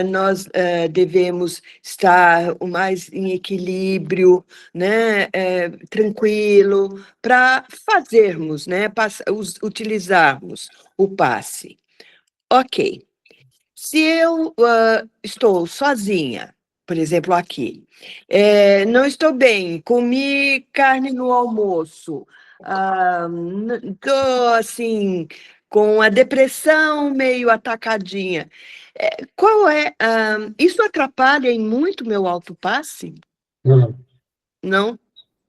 nós devemos estar o mais em equilíbrio, né, tranquilo, para fazermos, né, utilizarmos o passe. Ok. Se eu estou sozinha, por exemplo, aqui, não estou bem, comi carne no almoço, estou assim, com a depressão meio atacadinha. Isso atrapalha em muito meu autopasse? Não, Não?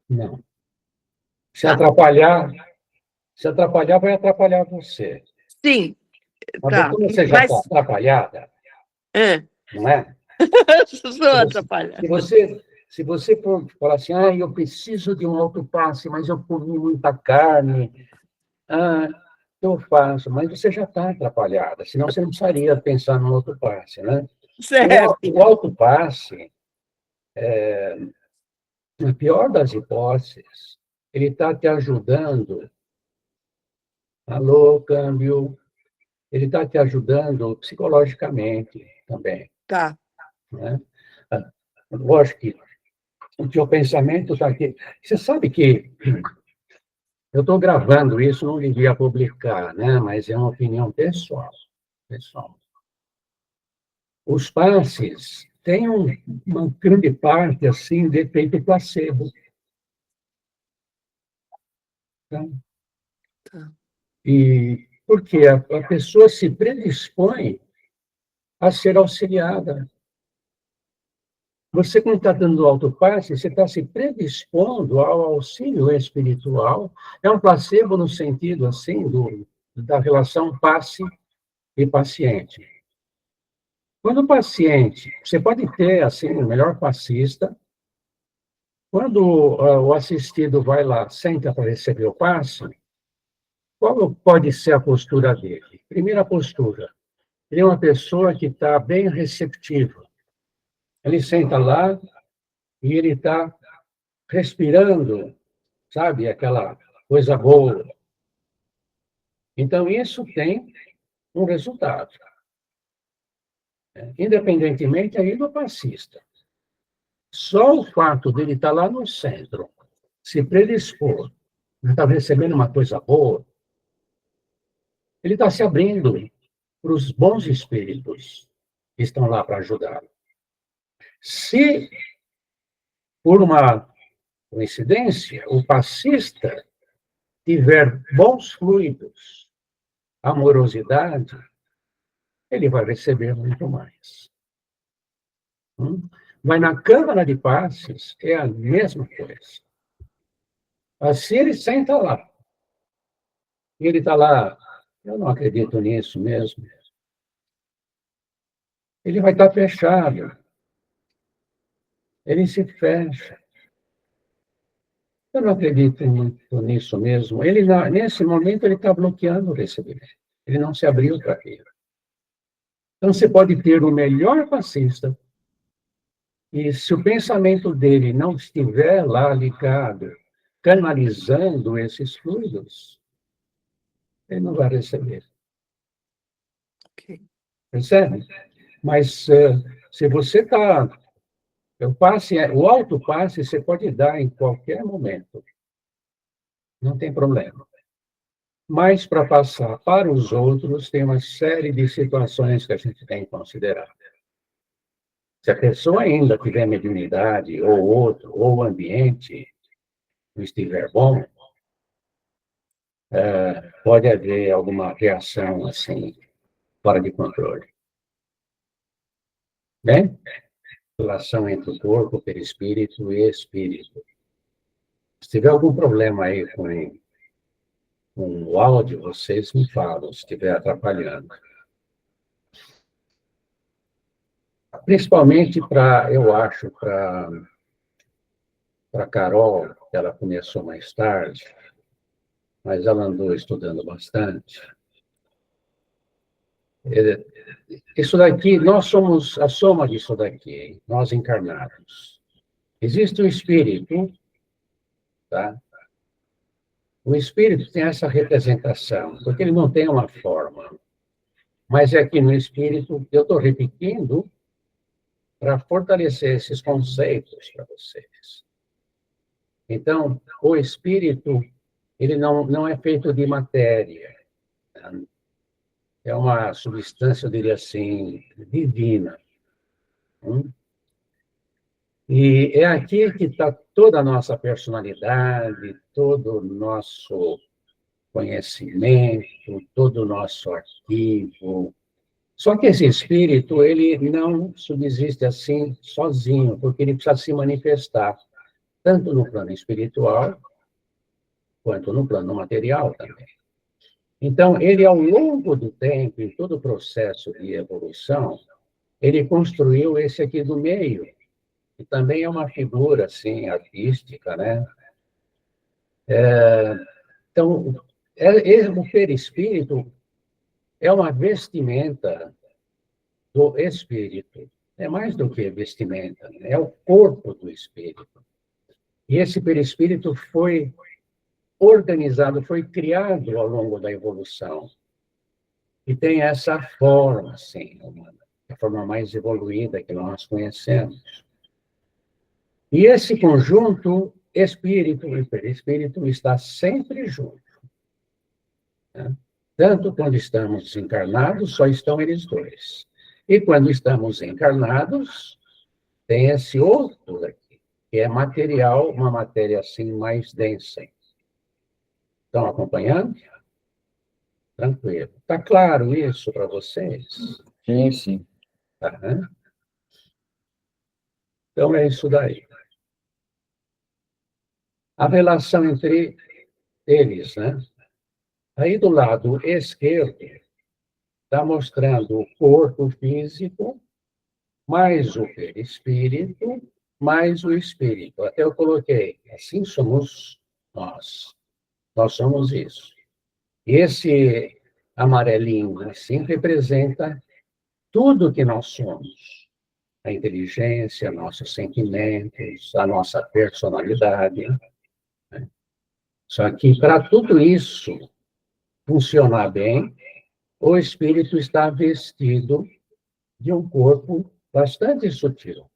não. Se Tá. atrapalhar, vai atrapalhar você. Sim, Mas tá. como você já está atrapalhada, não é? Sou atrapalhada. Se você for falar assim, eu preciso de um autopasse, mas eu comi muita carne, eu faço, mas você já está atrapalhada, senão você não precisaria pensar no autopasse, né? Certo. O autopasse, na pior das hipóteses, ele está te ajudando. Alô, câmbio. Ele está te ajudando psicologicamente também. Tá. Né? Lógico que o teu pensamento está aqui. Você sabe que eu estou gravando isso, não devia publicar, né? Mas é uma opinião pessoal. Os passes têm uma grande parte assim de efeito placebo. Tá? Tá. E porque a pessoa se predispõe a ser auxiliada. Você, quando está dando autopasse, você está se predispondo ao auxílio espiritual. É um placebo no sentido, assim, da relação passe e paciente. Quando o paciente, você pode ter, assim, o melhor passista. Quando o assistido vai lá, senta para receber o passe, qual pode ser a postura dele? Primeira postura, ele é uma pessoa que está bem receptiva. Ele senta lá e ele está respirando, sabe, aquela coisa boa. Então, isso tem um resultado, né? Independentemente aí do passista. Só o fato dele estar lá no centro, se predispor, está recebendo uma coisa boa, ele está se abrindo para os bons espíritos que estão lá para ajudá-lo. Se, por uma coincidência, o passista tiver bons fluidos, amorosidade, ele vai receber muito mais. Mas na Câmara de Passes é a mesma coisa. Assim ele senta lá. Ele está lá, eu não acredito nisso mesmo. Ele vai estar fechado. Ele se fecha. Eu não acredito muito nisso mesmo. Ele, nesse momento, ele está bloqueando o recebimento. Ele não se abriu para aquilo. Então, você pode ter o melhor passista, e se o pensamento dele não estiver lá ligado, canalizando esses fluidos, ele não vai receber. Ok. Percebe? Mas se você está... O autopasse você pode dar em qualquer momento. Não tem problema. Mas, para passar para os outros, tem uma série de situações que a gente tem que considerar. Se a pessoa ainda tiver mediunidade, ou outro, ou o ambiente não estiver bom, pode haver alguma reação, assim, fora de controle. Né? Relação entre o corpo, perispírito e espírito. Se tiver algum problema aí com o áudio, vocês me falam, se estiver atrapalhando. Principalmente eu acho, para Carol, que ela começou mais tarde, mas ela andou estudando bastante. Isso daqui, nós somos a soma disso daqui, nós encarnados. Existe o espírito, tá? O espírito tem essa representação, porque ele não tem uma forma. Mas é aqui no espírito, eu estou repetindo para fortalecer esses conceitos para vocês. Então, o espírito, ele não é feito de matéria. É uma substância, eu diria assim, divina. E é aqui que está toda a nossa personalidade, todo o nosso conhecimento, todo o nosso arquivo. Só que esse espírito, ele não subsiste assim sozinho, porque ele precisa se manifestar, tanto no plano espiritual, quanto no plano material também. Então, ele, ao longo do tempo, em todo o processo de evolução, ele construiu esse aqui do meio, que também é uma figura, assim, artística, né? Então, o perispírito é uma vestimenta do espírito. É mais do que vestimenta, né? É o corpo do espírito. E esse perispírito foi organizado, foi criado ao longo da evolução. E tem essa forma, assim, a forma mais evoluída que nós conhecemos. E esse conjunto, espírito e perispírito, está sempre junto. Né? Tanto quando estamos desencarnados, só estão eles dois. E quando estamos encarnados, tem esse outro aqui, que é material, uma matéria assim mais densa. Estão acompanhando? Tranquilo. Está claro isso para vocês? Sim, sim. Tá. Então é isso daí. A relação entre eles, né? Aí do lado esquerdo, está mostrando o corpo físico, mais o perispírito, mais o espírito. Até eu coloquei, assim somos nós. Nós somos isso. E esse amarelinho, assim, representa tudo que nós somos. A inteligência, nossos sentimentos, a nossa personalidade. Né? Só que para tudo isso funcionar bem, o espírito está vestido de um corpo bastante sutil.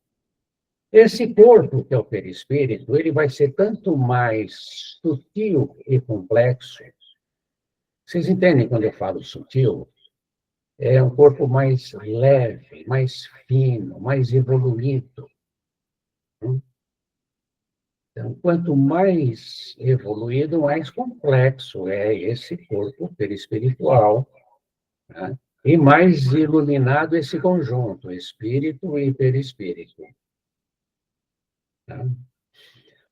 Esse corpo, que é o perispírito, ele vai ser tanto mais sutil e complexo. Vocês entendem quando eu falo sutil? É um corpo mais leve, mais fino, mais evoluído. Então, quanto mais evoluído, mais complexo é esse corpo perispiritual, né? E mais iluminado esse conjunto, espírito e perispírito. Tá?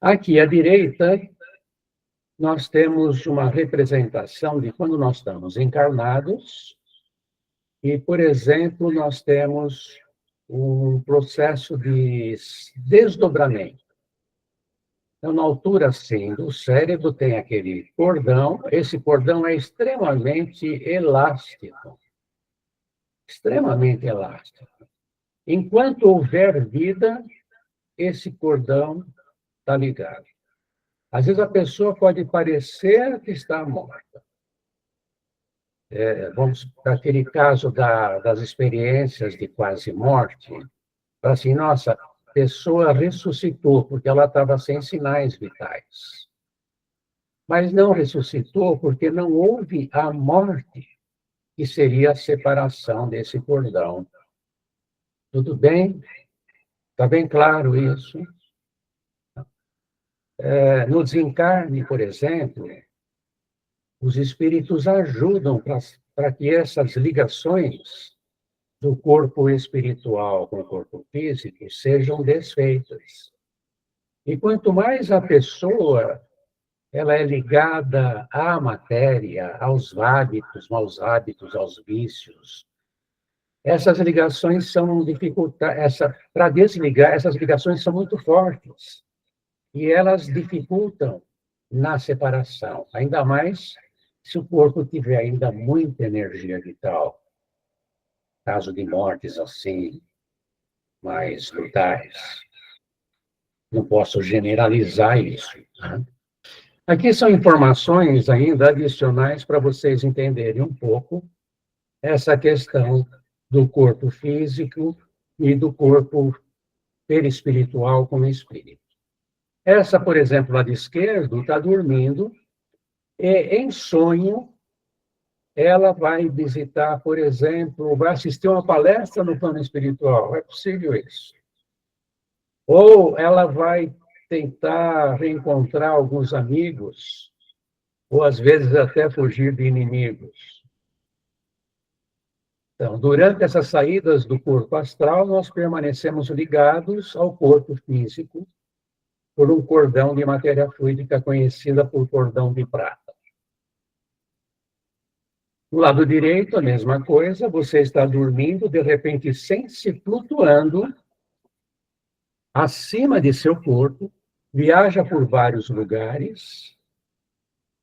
Aqui à direita, nós temos uma representação de quando nós estamos encarnados e, por exemplo, nós temos um processo de desdobramento. Então, na altura, assim, do cérebro tem aquele cordão, esse cordão é extremamente elástico. Extremamente elástico. Enquanto houver vida, esse cordão está ligado. Às vezes a pessoa pode parecer que está morta. Vamos para aquele caso das experiências de quase morte. Assim, nossa, a pessoa ressuscitou porque ela estava sem sinais vitais. Mas não ressuscitou porque não houve a morte, que seria a separação desse cordão. Tudo bem? Está bem claro isso? No desencarne, por exemplo, os espíritos ajudam para que essas ligações do corpo espiritual com o corpo físico sejam desfeitas. E quanto mais a pessoa ela é ligada à matéria, aos hábitos, maus hábitos, aos vícios, essas ligações são dificultadas. Para desligar, essas ligações são muito fortes. E elas dificultam na separação, ainda mais se o corpo tiver ainda muita energia vital. Caso de mortes assim, mais brutais. Não posso generalizar isso. Né? Aqui são informações ainda adicionais para vocês entenderem um pouco essa questão do corpo físico e do corpo perispiritual como espírito. Essa, por exemplo, lado esquerdo, está dormindo, e em sonho, ela vai visitar, por exemplo, vai assistir uma palestra no plano espiritual. É possível isso. Ou ela vai tentar reencontrar alguns amigos, ou às vezes até fugir de inimigos. Então, durante essas saídas do corpo astral, nós permanecemos ligados ao corpo físico por um cordão de matéria fluídica conhecida por cordão de prata. Do lado direito, a mesma coisa, você está dormindo, de repente sente-se flutuando acima de seu corpo, viaja por vários lugares,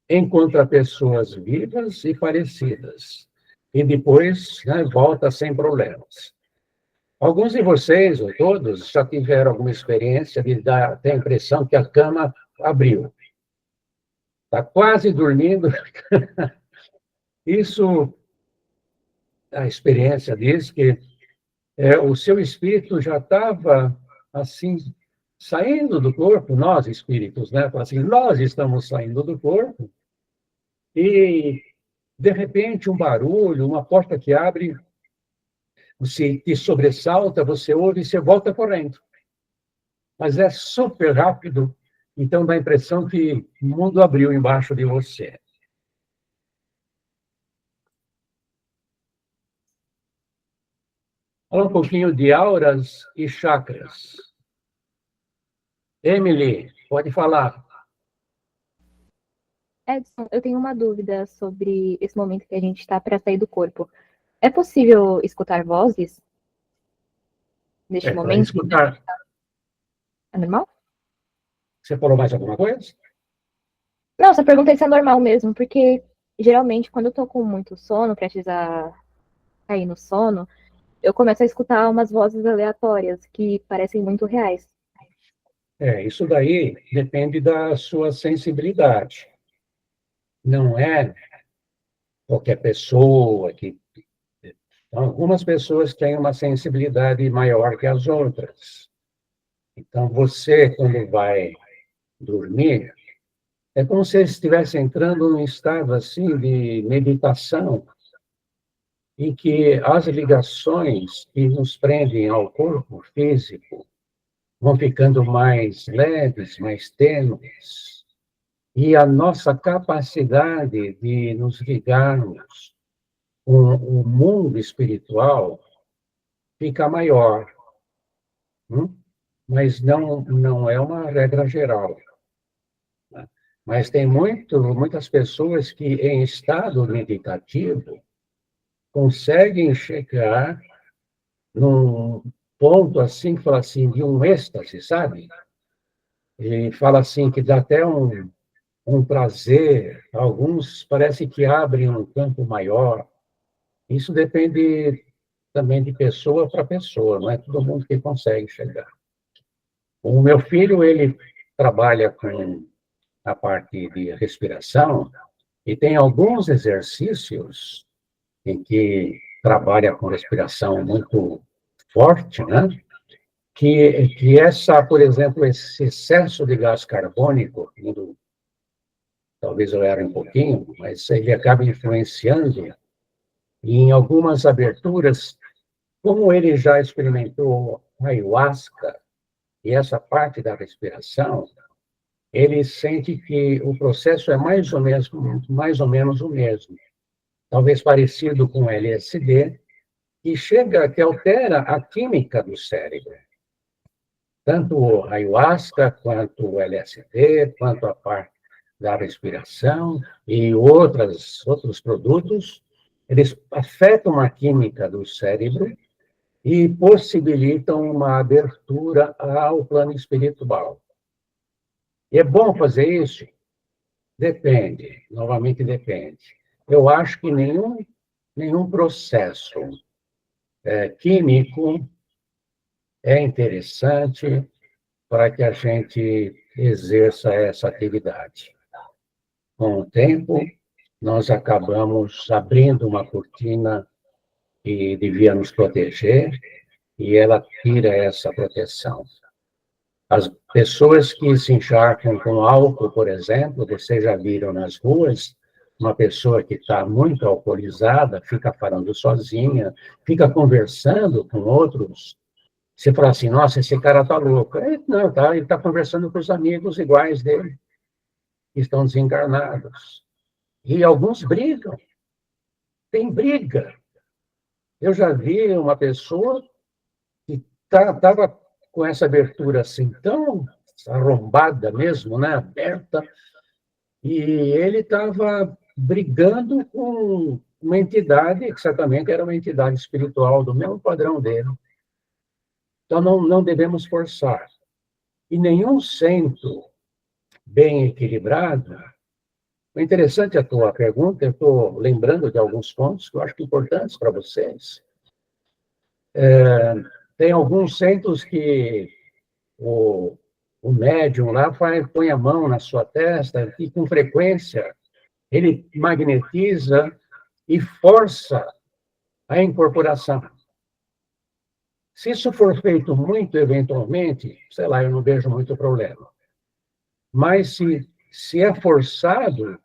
encontra pessoas vivas e parecidas, e depois, né, volta sem problemas. Alguns de vocês, ou todos, já tiveram alguma experiência de ter a impressão que a cama abriu. Está quase dormindo. Isso, a experiência diz que o seu espírito já estava, assim, saindo do corpo, nós espíritos, né? Assim, nós estamos saindo do corpo, e, de repente, um barulho, uma porta que abre, você te sobressalta, você ouve e você volta correndo. Mas é super rápido, então dá a impressão que o mundo abriu embaixo de você. Fala um pouquinho de auras e chakras. Emily, pode falar. Edson, eu tenho uma dúvida sobre esse momento que a gente está para sair do corpo. É possível escutar vozes neste momento? Escutar. É normal? Você falou mais alguma coisa? Não, só perguntei se é normal mesmo, porque geralmente quando eu tô com muito sono, prestes a cair no sono, eu começo a escutar umas vozes aleatórias que parecem muito reais. Isso daí depende da sua sensibilidade. Não é qualquer pessoa que... Então, algumas pessoas têm uma sensibilidade maior que as outras. Então, você, quando vai dormir, é como se estivesse entrando num estado assim de meditação, em que as ligações que nos prendem ao corpo físico vão ficando mais leves, mais tênues, e a nossa capacidade de nos ligarmos com o mundo espiritual fica maior. Mas não é uma regra geral. Mas tem muitas pessoas que, em estado meditativo, conseguem chegar num ponto assim, que fala assim, de um êxtase, sabe? E fala assim que dá até um prazer, alguns parece que abrem um campo maior. Isso depende também de pessoa para pessoa, não é todo mundo que consegue chegar. O meu filho, ele trabalha com a parte de respiração e tem alguns exercícios em que trabalha com respiração muito forte, né? Que essa, por exemplo, esse excesso de gás carbônico, talvez eu era um pouquinho, mas ele acaba influenciando em algumas aberturas, como ele já experimentou ayahuasca e essa parte da respiração, ele sente que o processo é mais ou menos o mesmo, talvez parecido com o LSD, que que altera a química do cérebro. Tanto o ayahuasca, quanto o LSD, quanto a parte da respiração e outros produtos, eles afetam a química do cérebro e possibilitam uma abertura ao plano espiritual. E é bom fazer isso? Depende, novamente depende. Eu acho que nenhum processo químico é interessante para que a gente exerça essa atividade. Com o tempo, nós acabamos abrindo uma cortina que devia nos proteger, e ela tira essa proteção. As pessoas que se encharcam com álcool, por exemplo, vocês já viram nas ruas, uma pessoa que está muito alcoolizada, fica falando sozinha, fica conversando com outros. Você fala assim, nossa, esse cara está louco. Não, tá, ele está conversando com os amigos iguais dele, que estão desencarnados. E alguns brigam. Tem briga. Eu já vi uma pessoa que estava com essa abertura assim, tão arrombada mesmo, né, aberta, e ele estava brigando com uma entidade, que certamente era uma entidade espiritual do mesmo padrão dele. Então, não devemos forçar. E nenhum centro bem equilibrado. O interessante é a tua pergunta, eu estou lembrando de alguns pontos que eu acho importantes para vocês. Tem alguns centros que o médium lá põe a mão na sua testa e, com frequência, ele magnetiza e força a incorporação. Se isso for feito muito eventualmente, sei lá, eu não vejo muito problema. Mas se é forçado,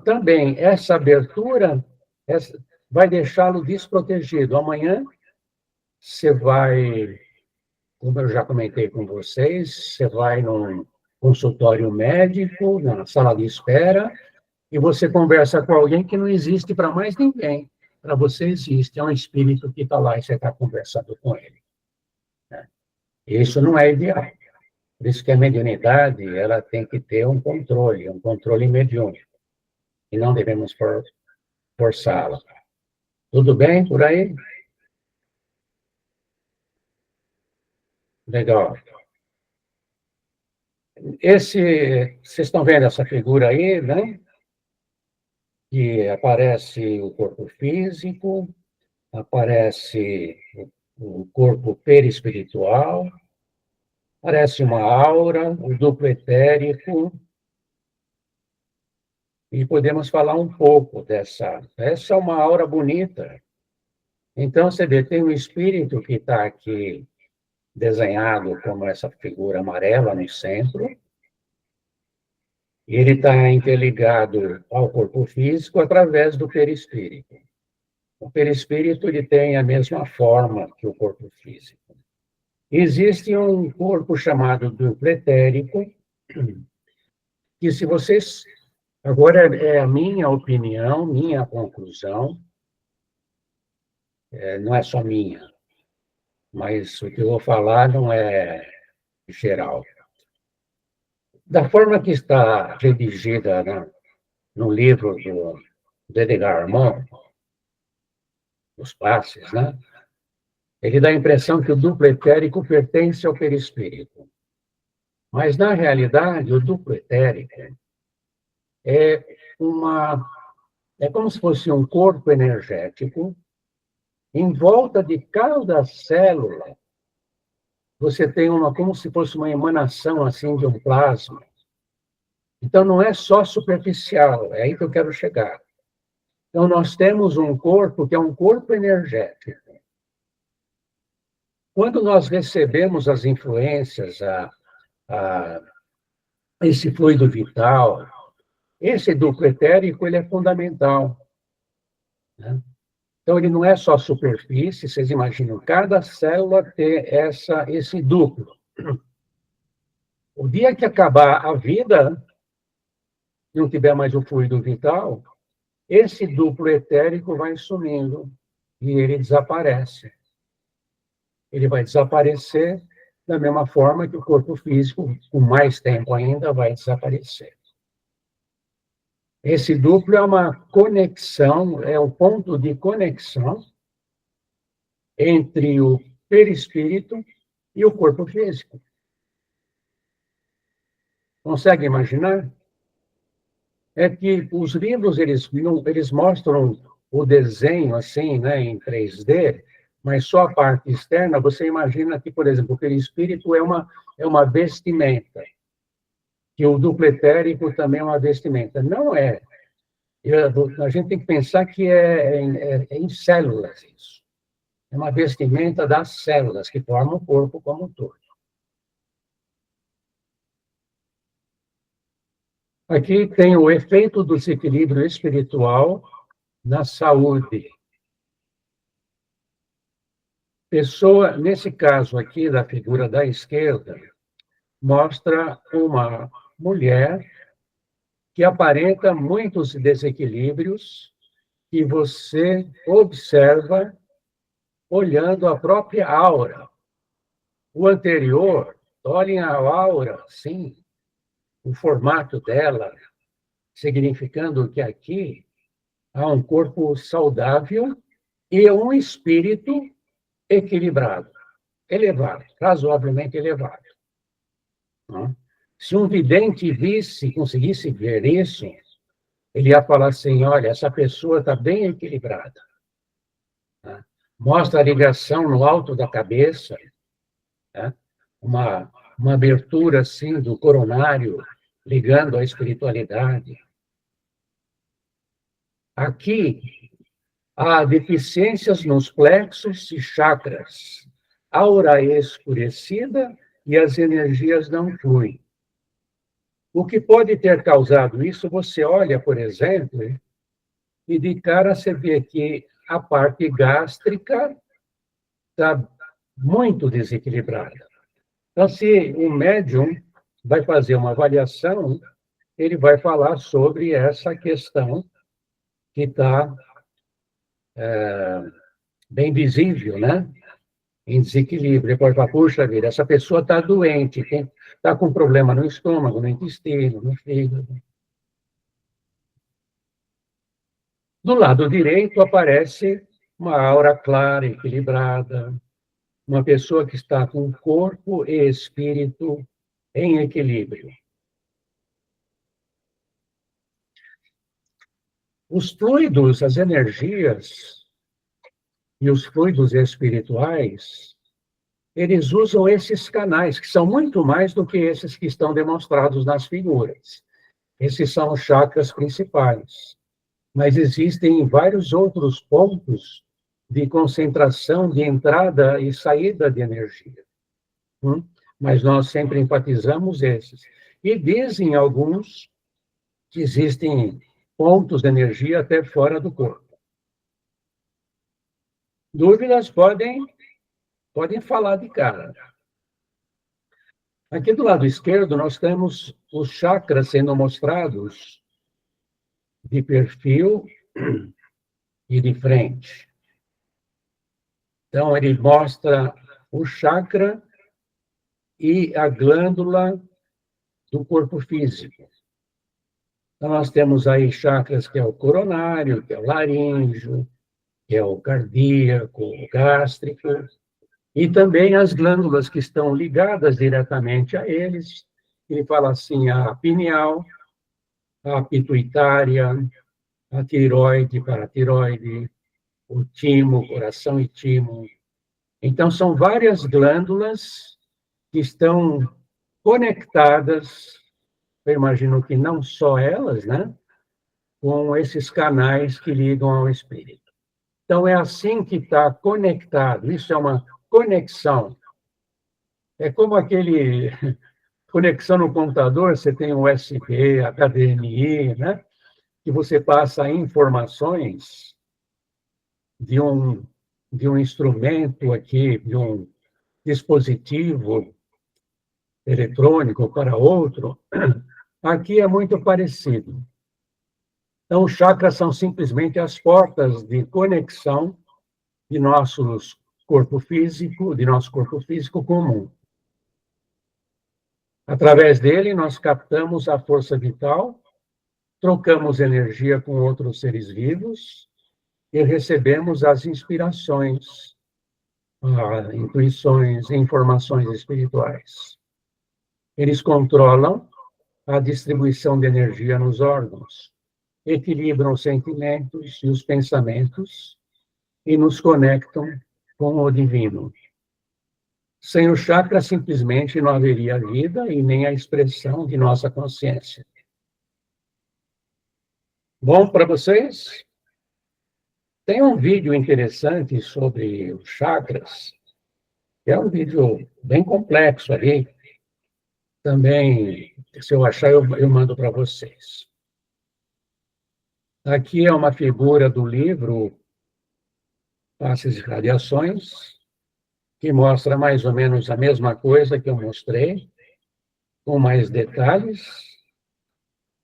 também essa abertura vai deixá-lo desprotegido. Amanhã você vai, como eu já comentei com vocês, você vai num consultório médico, na sala de espera, e você conversa com alguém que não existe para mais ninguém. Para você existe, é um espírito que está lá e você está conversando com ele. Isso não é ideal. Por isso que a mediunidade, ela tem que ter um controle mediúnico. E não devemos forçá-la. Tudo bem por aí? Legal. Vocês estão vendo essa figura aí, né? Que aparece o corpo físico, aparece o corpo perispiritual, aparece uma aura, o duplo etérico, e podemos falar um pouco dessa. Essa é uma aura bonita. Então, você vê, tem um espírito que está aqui desenhado como essa figura amarela no centro, e ele está interligado ao corpo físico através do perispírito. O perispírito ele tem a mesma forma que o corpo físico. Existe um corpo chamado duplo etérico, que se vocês... Agora é a minha opinião, minha conclusão, não é só minha, mas o que eu vou falar não é geral. Da forma que está redigida, né, no livro do Edgar Armand, Os Passes, né, ele dá a impressão que o duplo etérico pertence ao perispírito. Mas, na realidade, o duplo etérico é como se fosse um corpo energético. Em volta de cada célula, você tem como se fosse uma emanação assim de um plasma. Então, não é só superficial, é aí que eu quero chegar. Então, nós temos um corpo que é um corpo energético. Quando nós recebemos as influências, esse fluido vital, esse duplo etérico, ele é fundamental, né? Então, ele não é só superfície, vocês imaginam, cada célula ter esse duplo. O dia que acabar a vida, não tiver mais o fluido vital, esse duplo etérico vai sumindo e ele desaparece. Ele vai desaparecer da mesma forma que o corpo físico, com mais tempo ainda, vai desaparecer. Esse duplo é uma conexão, é o ponto de conexão entre o perispírito e o corpo físico. Consegue imaginar? É que os livros, eles mostram o desenho assim, né, em 3D, mas só a parte externa, você imagina que, por exemplo, o perispírito é uma vestimenta, que o duplo etérico também é uma vestimenta. Não é. A gente tem que pensar que é em células isso. É uma vestimenta das células que formam o corpo como um todo. Aqui tem o efeito do desequilíbrio espiritual na saúde. Pessoa, nesse caso aqui da figura da esquerda, mostra uma mulher que aparenta muitos desequilíbrios que você observa olhando a própria aura. O anterior, olhem a aura, sim, o formato dela, significando que aqui há um corpo saudável e um espírito equilibrado, elevado, razoavelmente elevado. Se um vidente conseguisse ver isso, ele ia falar assim, olha, essa pessoa está bem equilibrada. Mostra a ligação no alto da cabeça, uma abertura assim do coronário, ligando à espiritualidade. Aqui, há deficiências nos plexos e chakras, aura escurecida e as energias não fluem. O que pode ter causado isso, você olha, por exemplo, e de cara você vê que a parte gástrica está muito desequilibrada. Então, se um médium vai fazer uma avaliação, ele vai falar sobre essa questão que está bem visível, né? Em desequilíbrio. Ele pode falar, puxa vida, essa pessoa está doente, está com problema no estômago, no intestino, no fígado. Do lado direito aparece uma aura clara, equilibrada, uma pessoa que está com corpo e espírito em equilíbrio. Os fluidos, as energias e os fluidos espirituais, eles usam esses canais, que são muito mais do que esses que estão demonstrados nas figuras. Esses são os chakras principais. Mas existem vários outros pontos de concentração, de entrada e saída de energia. Mas nós sempre enfatizamos esses. E dizem alguns que existem pontos de energia até fora do corpo. Dúvidas podem falar de cara. Aqui do lado esquerdo nós temos os chakras sendo mostrados de perfil e de frente. Então, ele mostra o chakra e a glândula do corpo físico. Então, nós temos aí chakras que é o coronário, que é o laríngeo, que é o cardíaco, o gástrico, e também as glândulas que estão ligadas diretamente a eles. Ele fala assim, a pineal, a pituitária, a tireoide, paratireoide, o timo, coração e timo. Então, são várias glândulas que estão conectadas, eu imagino que não só elas, né? Com esses canais que ligam ao espírito. Então, é assim que está conectado. Isso é uma conexão. É como aquele conexão no computador, você tem um USB, HDMI, né? Que você passa informações de um instrumento aqui, de um dispositivo eletrônico para outro, aqui é muito parecido. Então, os chakras são simplesmente as portas de conexão de nosso corpo físico comum. Através dele, nós captamos a força vital, trocamos energia com outros seres vivos e recebemos as inspirações, intuições, informações espirituais. Eles controlam a distribuição de energia nos órgãos, equilibram os sentimentos e os pensamentos e nos conectam com o divino. Sem o chakra, simplesmente não haveria vida e nem a expressão de nossa consciência. Bom para vocês? Tem um vídeo interessante sobre os chakras, que é um vídeo bem complexo ali. Também, se eu achar, eu mando para vocês. Aqui é uma figura do livro Passes e Radiações, que mostra mais ou menos a mesma coisa que eu mostrei, com mais detalhes,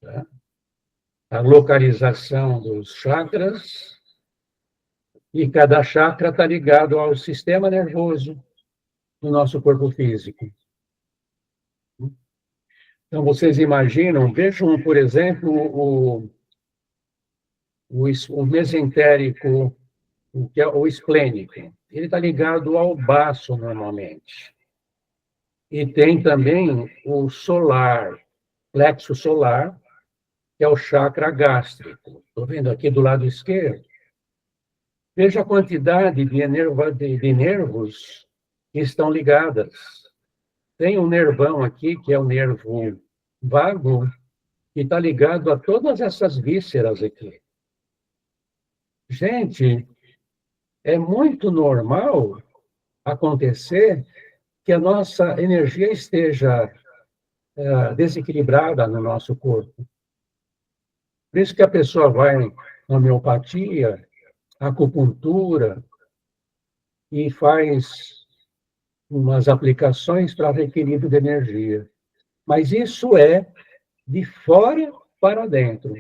tá? A localização dos chakras, e cada chakra está ligado ao sistema nervoso do nosso corpo físico. Então, vocês imaginam, vejam, por exemplo, o mesentérico, que é o esplênico. Ele está ligado ao baço, normalmente. E tem também o solar, plexo solar, que é o chakra gástrico. Estou vendo aqui do lado esquerdo. Veja a quantidade de nervos que estão ligadas. Tem um nervão aqui, que é o nervo vago, que está ligado a todas essas vísceras aqui. Gente, é muito normal acontecer que a nossa energia esteja desequilibrada no nosso corpo. Por isso que a pessoa vai na homeopatia, acupuntura, e faz umas aplicações para reequilíbrio de energia. Mas isso é de fora para dentro.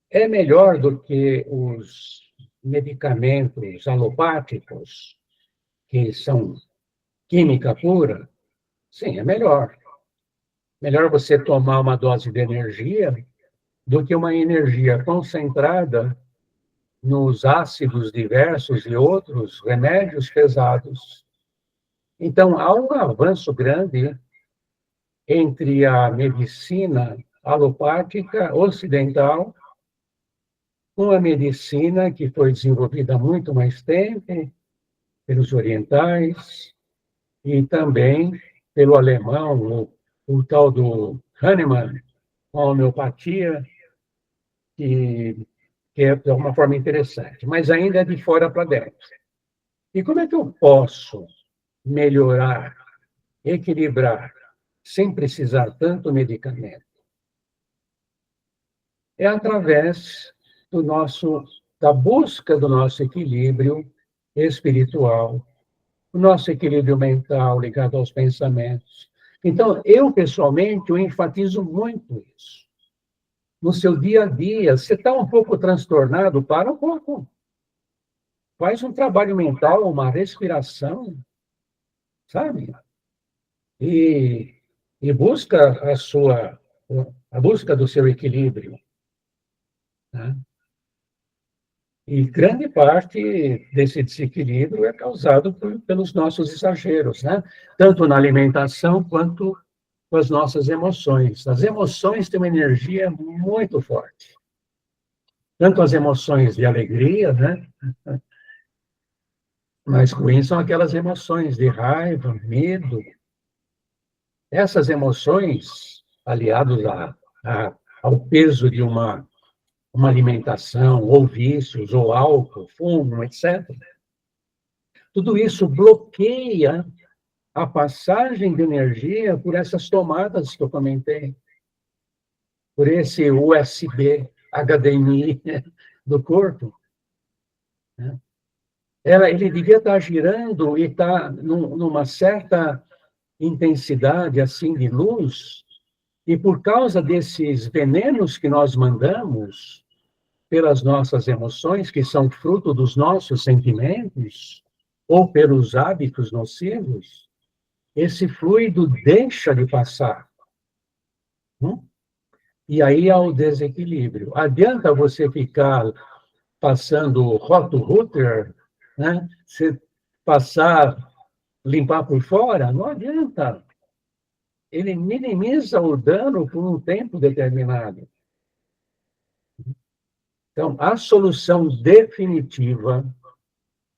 É melhor do que os medicamentos alopáticos, que são química pura? Sim, é melhor. Melhor você tomar uma dose de energia do que uma energia concentrada nos ácidos diversos e outros remédios pesados. Então, há um avanço grande entre a medicina alopática ocidental com a medicina que foi desenvolvida há muito mais tempo pelos orientais e também pelo alemão, o tal do Hahnemann, a homeopatia, que é uma forma interessante, mas ainda é de fora para dentro. E como é que eu posso melhorar, equilibrar, sem precisar tanto medicamento? É através da busca do nosso equilíbrio espiritual, o nosso equilíbrio mental ligado aos pensamentos. Então, eu, pessoalmente, eu enfatizo muito isso. No seu dia a dia, você está um pouco transtornado, para um pouco. Faz um trabalho mental, uma respiração, sabe? E busca a busca do seu equilíbrio. Né? E grande parte desse desequilíbrio é causado pelos nossos exageros, né? Tanto na alimentação quanto com as nossas emoções. As emoções têm uma energia muito forte. Tanto as emoções de alegria, né? Mas ruins são aquelas emoções de raiva, medo. Essas emoções, aliadas ao peso de uma alimentação, ou vícios, ou álcool, fumo, etc. Tudo isso bloqueia a passagem de energia por essas tomadas que eu comentei, por esse USB, HDMI do corpo. Ele devia estar girando e estar numa certa intensidade assim de luz, e por causa desses venenos que nós mandamos pelas nossas emoções, que são fruto dos nossos sentimentos, ou pelos hábitos nocivos, esse fluido deixa de passar. E aí há o desequilíbrio. Adianta você ficar passando Roto-Rooter, né? Você limpar por fora, não adianta. Ele minimiza o dano por um tempo determinado. Então, a solução definitiva,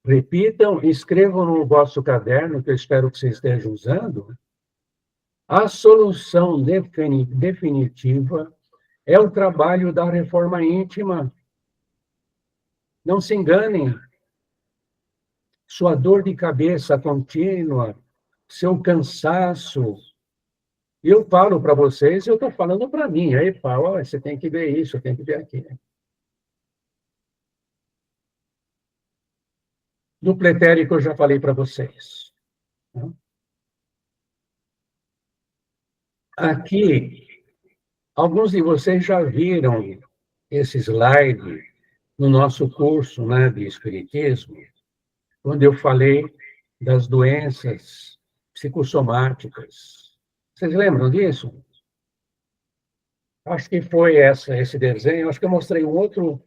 repitam, escrevam no vosso caderno, que eu espero que vocês estejam usando, a solução definitiva É o trabalho da reforma íntima. Não se enganem. Sua dor de cabeça contínua, seu cansaço. Eu falo para vocês, eu estou falando para mim. Aí fala, "Olha, você tem que ver isso, tem que ver aquilo." Do pretérito eu já falei para vocês. Aqui, alguns de vocês já viram esse slide no nosso curso, né, de Espiritismo, onde eu falei das doenças psicossomáticas. Vocês lembram disso? Acho que foi esse desenho. Acho que eu mostrei um outro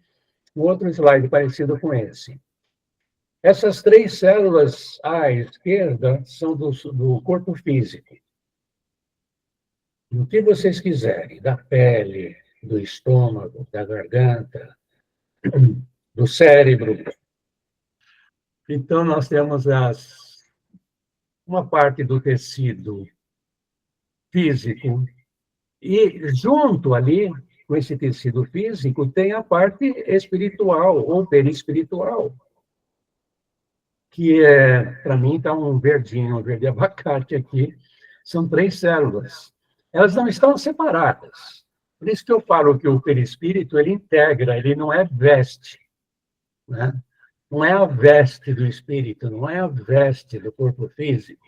slide parecido com esse. Essas 3 células à esquerda são do corpo físico. O que vocês quiserem, da pele, do estômago, da garganta, do cérebro. Então, nós temos uma parte do tecido físico e, junto ali, com esse tecido físico, tem a parte espiritual ou perispiritual, que para mim, está um verdinho, um verde abacate aqui. São 3 células. Elas não estão separadas. Por isso que eu falo que o perispírito, ele integra, ele não é veste, né? Não é a veste do espírito, não é a veste do corpo físico.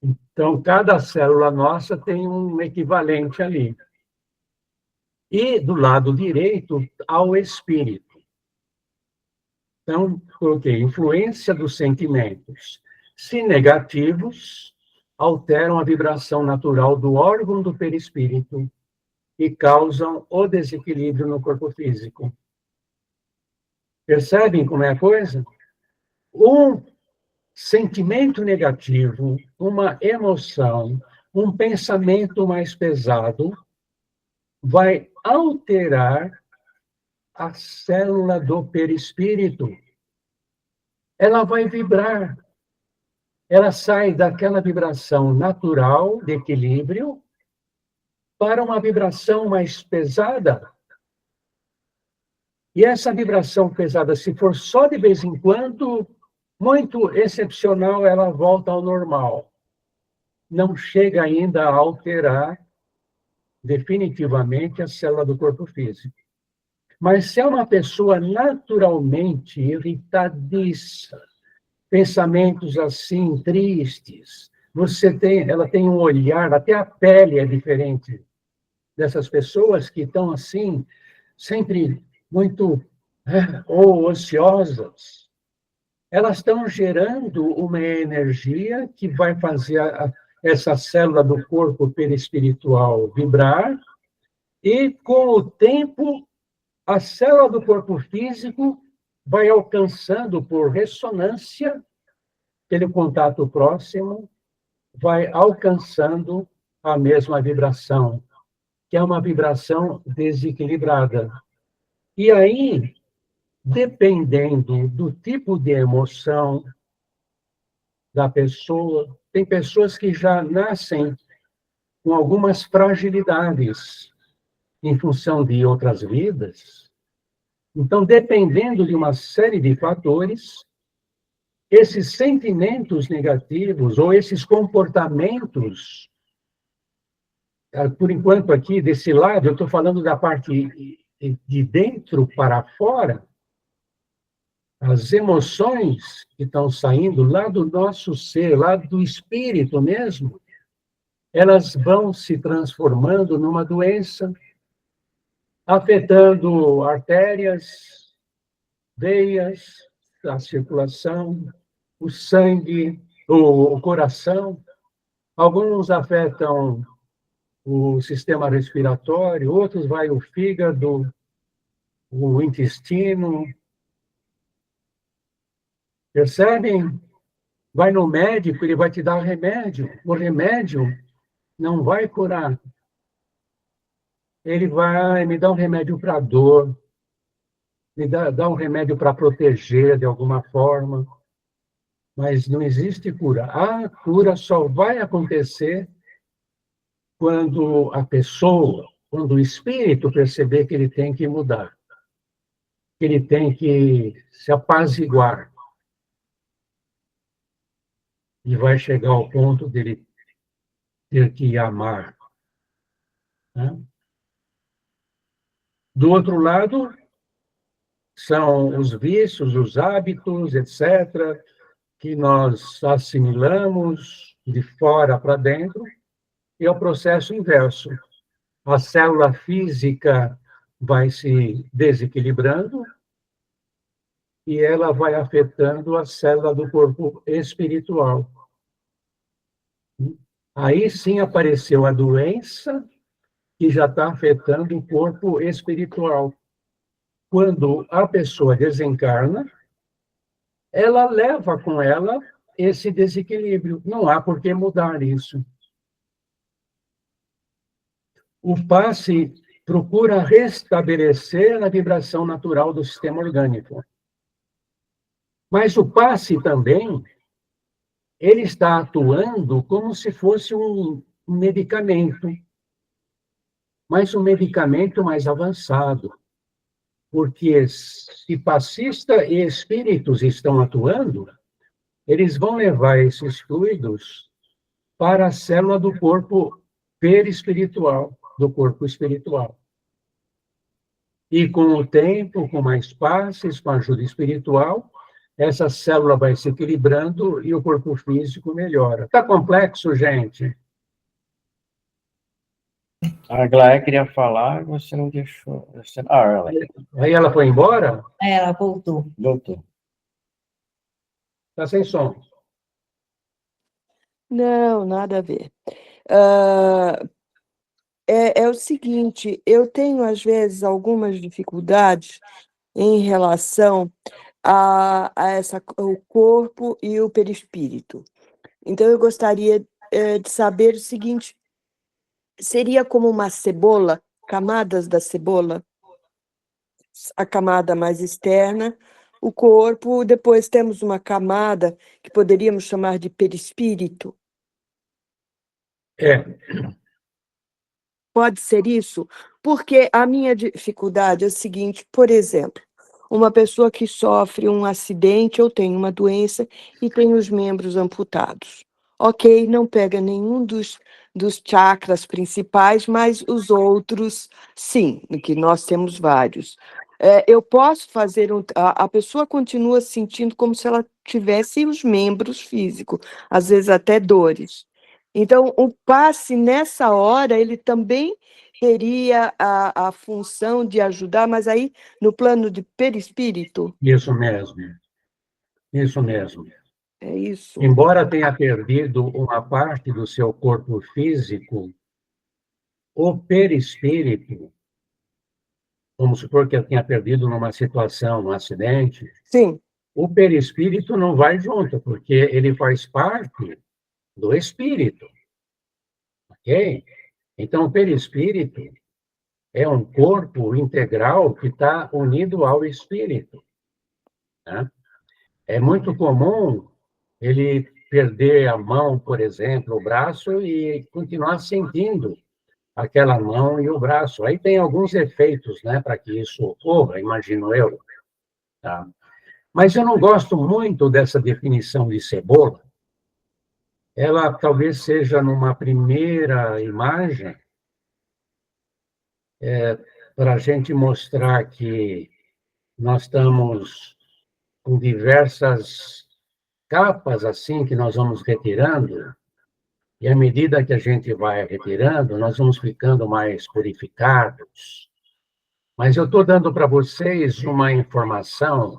Então, cada célula nossa tem um equivalente ali. E, do lado direito, ao espírito. Então, coloquei influência dos sentimentos. Se negativos, alteram a vibração natural do órgão do perispírito e causam o desequilíbrio no corpo físico. Percebem como é a coisa? Um sentimento negativo, uma emoção, um pensamento mais pesado, vai alterar a célula do perispírito. Ela vai vibrar. Ela sai daquela vibração natural, de equilíbrio, para uma vibração mais pesada. E essa vibração pesada, se for só de vez em quando, muito excepcional, ela volta ao normal. Não chega ainda a alterar definitivamente a célula do corpo físico. Mas se é uma pessoa naturalmente irritadiça, pensamentos assim, tristes, ela tem um olhar, até a pele é diferente dessas pessoas que estão assim, sempre muito ou ansiosas. Elas estão gerando uma energia que vai fazer essa célula do corpo perispiritual vibrar, e com o tempo, a célula do corpo físico vai alcançando por ressonância, pelo contato próximo, vai alcançando a mesma vibração, que é uma vibração desequilibrada. E aí, dependendo do tipo de emoção da pessoa, tem pessoas que já nascem com algumas fragilidades em função de outras vidas. Então, dependendo de uma série de fatores, esses sentimentos negativos ou esses comportamentos, por enquanto aqui, desse lado, eu estou falando da parte de dentro para fora, as emoções que estão saindo lá do nosso ser, lá do espírito mesmo, elas vão se transformando numa doença, afetando artérias, veias, a circulação, o sangue, o coração. Alguns afetam o sistema respiratório, outros vai o fígado, o intestino. Percebem? Vai no médico, ele vai te dar remédio. O remédio não vai curar. Ele vai me dar um remédio para dor, me dá um remédio para proteger de alguma forma, mas não existe cura. A cura só vai acontecer quando a pessoa, quando o espírito perceber que ele tem que mudar, que ele tem que se apaziguar, e vai chegar ao ponto dele ter que amar, né? Do outro lado, são os vícios, os hábitos, etc., que nós assimilamos de fora para dentro, e é o processo inverso. A célula física vai se desequilibrando e ela vai afetando a célula do corpo espiritual. Aí sim apareceu a doença que já está afetando o corpo espiritual. Quando a pessoa desencarna, ela leva com ela esse desequilíbrio. Não há por que mudar isso. O passe procura restabelecer a vibração natural do sistema orgânico. Mas o passe também, ele está atuando como se fosse um medicamento, mas um medicamento mais avançado. Porque se passista e espíritos estão atuando, eles vão levar esses fluidos para a célula do corpo perispiritual, do corpo espiritual. E com o tempo, com mais passes, com a ajuda espiritual, essa célula vai se equilibrando e o corpo físico melhora. Está complexo, gente? A Glória queria falar, você não deixou. Ela. Aí ela foi embora? Ela voltou. Doutor. Está sem som. Não, nada a ver. É o seguinte, eu tenho, às vezes, algumas dificuldades em relação o corpo e o perispírito. Então, eu gostaria de saber o seguinte, seria como uma cebola, camadas da cebola, a camada mais externa, o corpo, depois temos uma camada que poderíamos chamar de perispírito. Pode ser isso? Porque a minha dificuldade é o seguinte, por exemplo, uma pessoa que sofre um acidente ou tem uma doença e tem os membros amputados. Ok, não pega nenhum dos chakras principais, mas os outros, sim, que nós temos vários. Eu posso fazer a pessoa continua sentindo como se ela tivesse os membros físicos, às vezes até dores. Então, o passe, nessa hora, ele também teria a função de ajudar, mas aí no plano de perispírito. Isso mesmo. Isso mesmo. É isso. Embora tenha perdido uma parte do seu corpo físico, o perispírito, vamos supor que ele tenha perdido numa situação, num acidente, Sim. O perispírito não vai junto, porque ele faz parte do espírito. Ok? Então, o perispírito é um corpo integral que está unido ao espírito. Né? É muito comum ele perder a mão, por exemplo, o braço, e continuar sentindo aquela mão e o braço. Aí tem alguns efeitos, né, para que isso ocorra, imagino eu. Tá? Mas eu não gosto muito dessa definição de cebola. Ela talvez seja, numa primeira imagem, para a gente mostrar que nós estamos com diversas capas assim que nós vamos retirando, e à medida que a gente vai retirando, nós vamos ficando mais purificados. Mas eu estou dando para vocês uma informação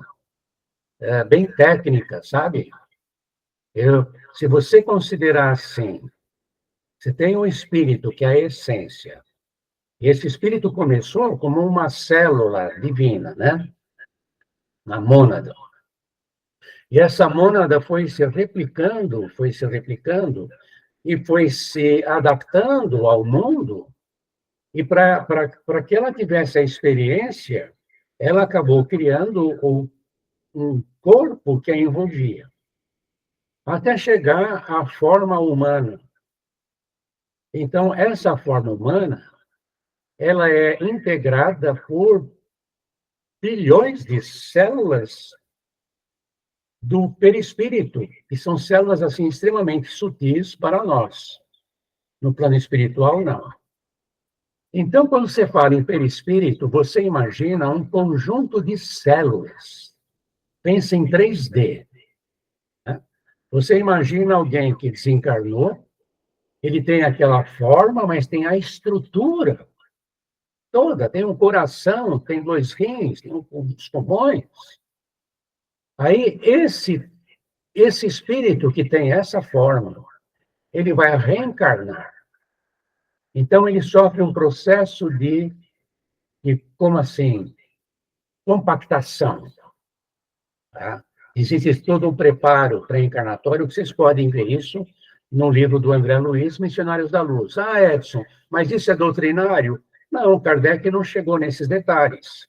bem técnica, sabe? Se você considerar assim, você tem um espírito que é a essência. E esse espírito começou como uma célula divina, né? Na mônada. E essa mônada foi se replicando e foi se adaptando ao mundo. E para que ela tivesse a experiência, ela acabou criando um corpo que a envolvia, até chegar à forma humana. Então, essa forma humana ela é integrada por bilhões de células do perispírito, que são células assim extremamente sutis para nós. No plano espiritual, não. Então, quando você fala em perispírito, você imagina um conjunto de células. Pensa em 3D. Né? Você imagina alguém que desencarnou, ele tem aquela forma, mas tem a estrutura toda, tem um coração, tem 2 rins, tem os pulmões. Aí, esse espírito que tem essa forma, ele vai reencarnar. Então, ele sofre um processo de como assim, compactação. Tá? Existe todo um preparo pré-encarnatório, que vocês podem ver isso no livro do André Luiz, Missionários da Luz. Ah, Edson, mas isso é doutrinário? Não, Kardec não chegou nesses detalhes.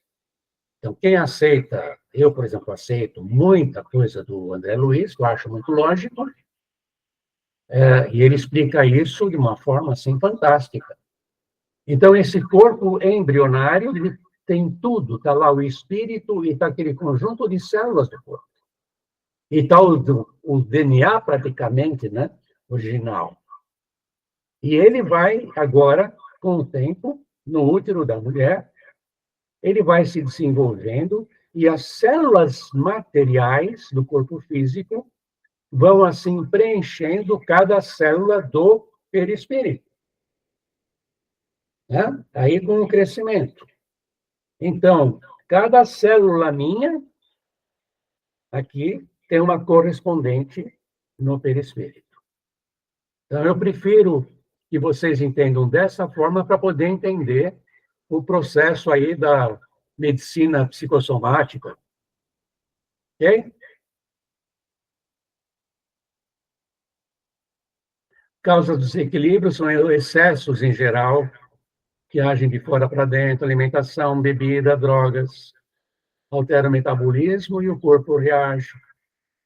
Então, quem aceita, eu, por exemplo, aceito muita coisa do André Luiz, que eu acho muito lógico, e ele explica isso de uma forma, assim, fantástica. Então, esse corpo embrionário, ele tem tudo, está lá o espírito e está aquele conjunto de células do corpo. E está o DNA, praticamente, né, original. E ele vai, agora, com o tempo, no útero da mulher, ele vai se desenvolvendo e as células materiais do corpo físico vão, assim, preenchendo cada célula do perispírito. Né? Aí, com o crescimento. Então, cada célula minha, aqui, tem uma correspondente no perispírito. Então, eu prefiro que vocês entendam dessa forma para poder entender o processo aí da medicina psicossomática. Ok? Causas dos desequilíbrios são excessos em geral, que agem de fora para dentro, alimentação, bebida, drogas, altera o metabolismo e o corpo reage.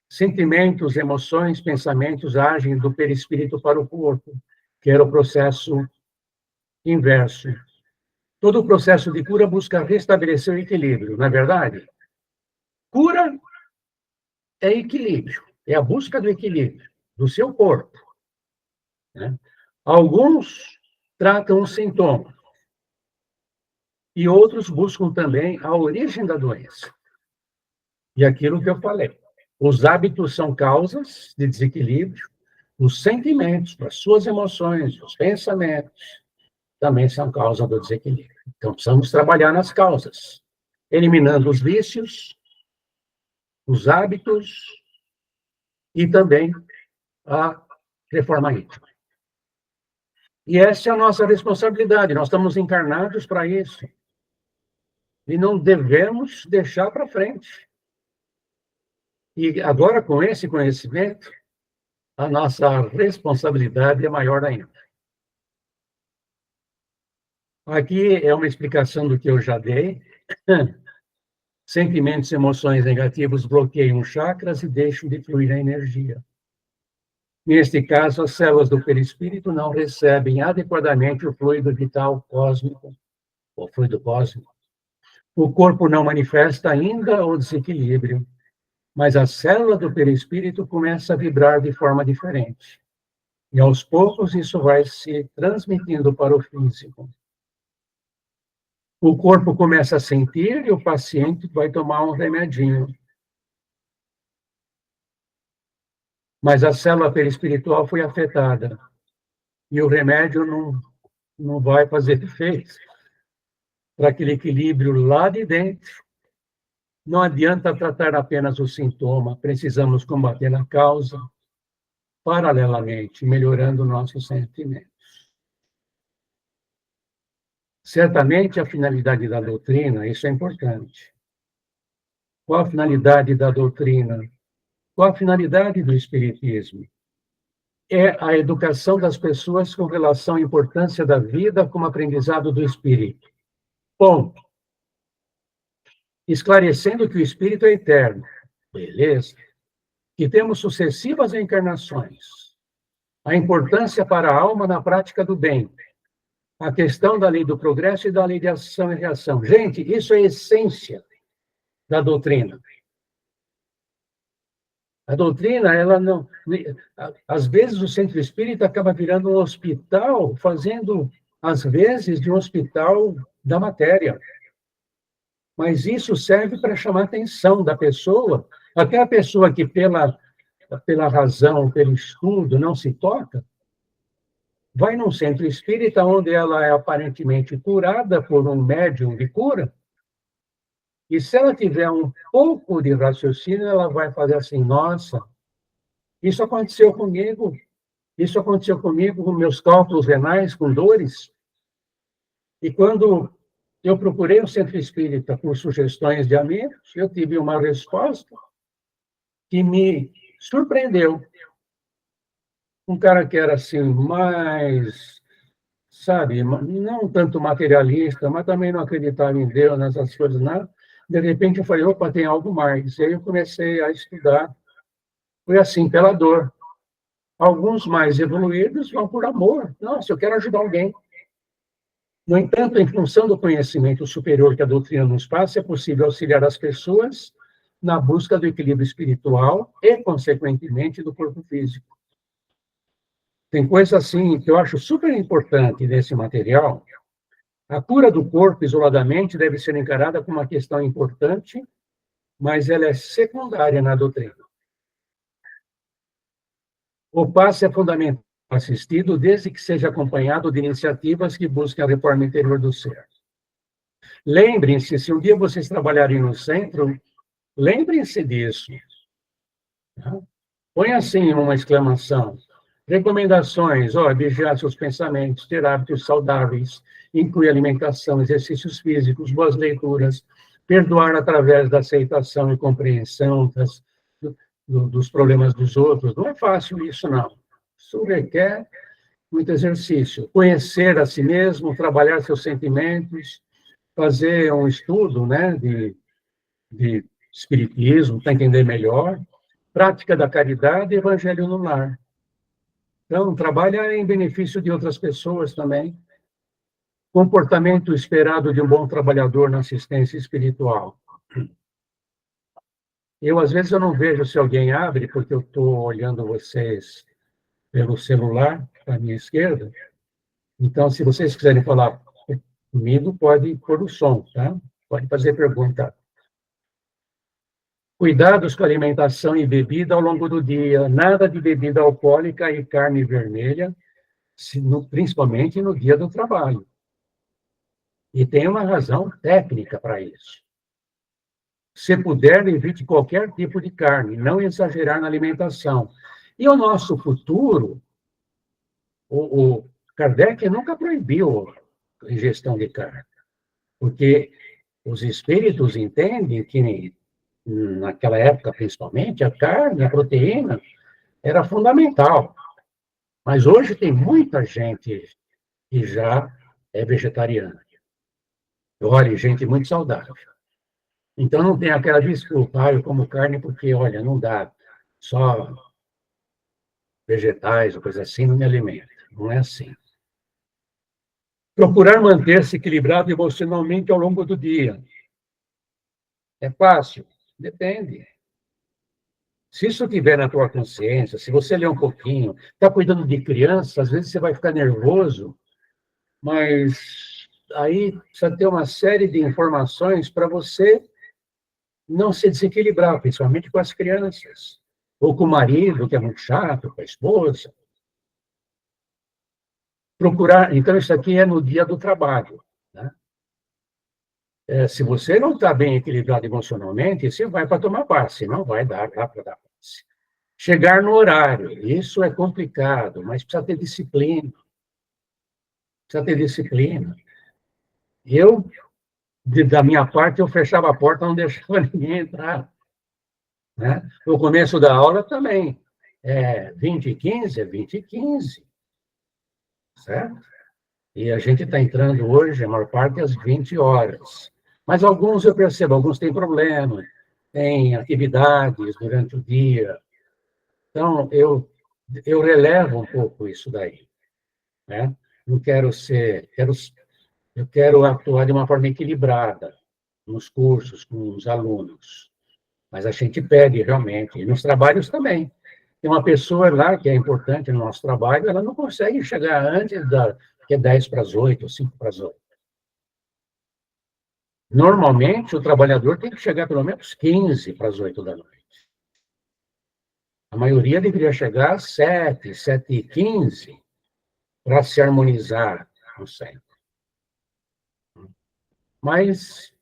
Sentimentos, emoções, pensamentos agem do perispírito para o corpo, que era o processo inverso. Todo o processo de cura busca restabelecer o equilíbrio, não é verdade? Cura é equilíbrio, é a busca do equilíbrio do seu corpo. Né? Alguns tratam os sintomas e outros buscam também a origem da doença. E aquilo que eu falei. Os hábitos são causas de desequilíbrio, os sentimentos, as suas emoções, os pensamentos, também são causa do desequilíbrio. Então, precisamos trabalhar nas causas, eliminando os vícios, os hábitos e também a reforma íntima. E essa é a nossa responsabilidade, nós estamos encarnados para isso. E não devemos deixar para frente. E agora, com esse conhecimento, a nossa responsabilidade é maior ainda. Aqui é uma explicação do que eu já dei. Sentimentos e emoções negativos bloqueiam chakras e deixam de fluir a energia. Neste caso, as células do perispírito não recebem adequadamente o fluido vital cósmico, o fluido cósmico. O corpo não manifesta ainda o desequilíbrio, mas a célula do perispírito começa a vibrar de forma diferente. E aos poucos isso vai se transmitindo para o físico. O corpo começa a sentir e o paciente vai tomar um remedinho. Mas a célula perispiritual foi afetada. E o remédio não vai fazer efeito para aquele equilíbrio lá de dentro. Não adianta tratar apenas o sintoma, precisamos combater a causa, paralelamente, melhorando nossos sentimentos. Certamente, a finalidade da doutrina, isso é importante. Qual a finalidade da doutrina? Qual a finalidade do Espiritismo? É a educação das pessoas com relação à importância da vida como aprendizado do Espírito. Ponto. Esclarecendo que o Espírito é eterno. Beleza? Que temos sucessivas encarnações. A importância para a alma na prática do bem. a questão da lei do progresso e da lei de ação e reação. Gente, isso é a essência da doutrina. A doutrina, ela não... Às vezes, o centro espírita acaba virando um hospital, fazendo, às vezes, de um hospital da matéria. Mas isso serve para chamar a atenção da pessoa, até a pessoa que, pela razão, pelo estudo, não se toca, vai num centro espírita onde ela é aparentemente curada por um médium de cura, e se ela tiver um pouco de raciocínio, ela vai fazer assim, nossa, isso aconteceu comigo com meus cálculos renais, com dores, e quando eu procurei o centro espírita por sugestões de amigos, eu tive uma resposta que me surpreendeu. Um cara que era assim, mais, sabe, não tanto materialista, mas também não acreditava em Deus, nessas coisas, nada. De repente eu falei, opa, tem algo mais. E aí eu comecei a estudar. Foi assim, pela dor. Alguns mais evoluídos vão por amor. Nossa, eu quero ajudar alguém. No entanto, em função do conhecimento superior que a doutrina nos passa, é possível auxiliar as pessoas na busca do equilíbrio espiritual e, consequentemente, do corpo físico. Tem coisa assim que eu acho super importante nesse material. A cura do corpo isoladamente deve ser encarada como uma questão importante, mas ela é secundária na doutrina. O passe é fundamental assistido desde que seja acompanhado de iniciativas que busquem a reforma interior do ser. Lembrem-se, se um dia vocês trabalharem no centro, lembrem-se disso. Põe assim uma exclamação. Recomendações, vigiar seus pensamentos, ter hábitos saudáveis, inclui alimentação, exercícios físicos, boas leituras, perdoar através da aceitação e compreensão dos problemas dos outros. Não é fácil isso, não. Isso requer muito exercício. Conhecer a si mesmo, trabalhar seus sentimentos, fazer um estudo, né, de espiritismo, para entender melhor, prática da caridade e evangelho no lar. Então, trabalha em benefício de outras pessoas também. Comportamento esperado de um bom trabalhador na assistência espiritual. Às vezes, eu não vejo se alguém abre, porque eu estou olhando vocês pelo celular, à minha esquerda. Então, se vocês quiserem falar comigo, pode pôr o som, tá? Pode fazer pergunta. Cuidados com alimentação e bebida ao longo do dia. Nada de bebida alcoólica e carne vermelha, principalmente no dia do trabalho. E tem uma razão técnica para isso. Se puder, evite qualquer tipo de carne, não exagerar na alimentação. E o nosso futuro, o Kardec nunca proibiu a ingestão de carne, porque os espíritos entendem que, naquela época, principalmente, a carne, a proteína, era fundamental. Mas hoje tem muita gente que já é vegetariana. Olha, gente muito saudável. Então, não tem aquela desculpa, eu como carne porque, olha, não dá, só vegetais ou coisa assim não me alimenta. Não é assim. Procurar manter-se equilibrado emocionalmente ao longo do dia. É fácil? Depende. Se isso estiver na tua consciência, se você ler um pouquinho, está cuidando de criança, às vezes você vai ficar nervoso, mas aí precisa ter uma série de informações para você não se desequilibrar, principalmente com as crianças, ou com o marido, que é muito chato, com a esposa. Procurar, então isso aqui é no dia do trabalho, né? Se você não está bem equilibrado emocionalmente, você vai para tomar passe, não vai dar para dar passe. Chegar no horário, isso é complicado, mas precisa ter disciplina. Precisa ter disciplina. Da minha parte, eu fechava a porta, não deixava ninguém entrar. Né? No começo da aula também. 20h15, 20h15. Certo? E a gente está entrando hoje, a maior parte, às 20 horas. Mas alguns, eu percebo, alguns têm problema, têm atividades durante o dia. Então, eu relevo um pouco isso daí. Né? não quero ser, eu quero atuar de uma forma equilibrada nos cursos, com os alunos. Mas a gente pede, realmente, e nos trabalhos também. Tem uma pessoa lá que é importante no nosso trabalho, ela não consegue chegar antes que é 10 para as 8, ou 5 para as 8. Normalmente, o trabalhador tem que chegar pelo menos 15 para as 8 da noite. A maioria deveria chegar às 7, 7h15, para se harmonizar no centro. Mas,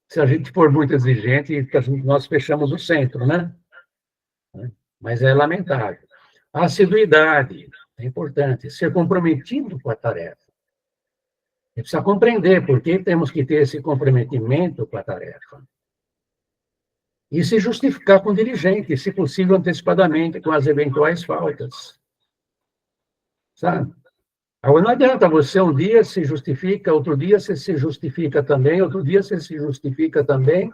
se a gente for muito exigente, nós fechamos o centro, né? Mas é lamentável. A assiduidade é importante, ser comprometido com a tarefa. A gente precisa compreender por que temos que ter esse comprometimento com a tarefa. E se justificar com o dirigente, se possível, antecipadamente, com as eventuais faltas. Sabe? Agora, não adianta você um dia se justifica, outro dia você se justifica também, outro dia você se justifica também.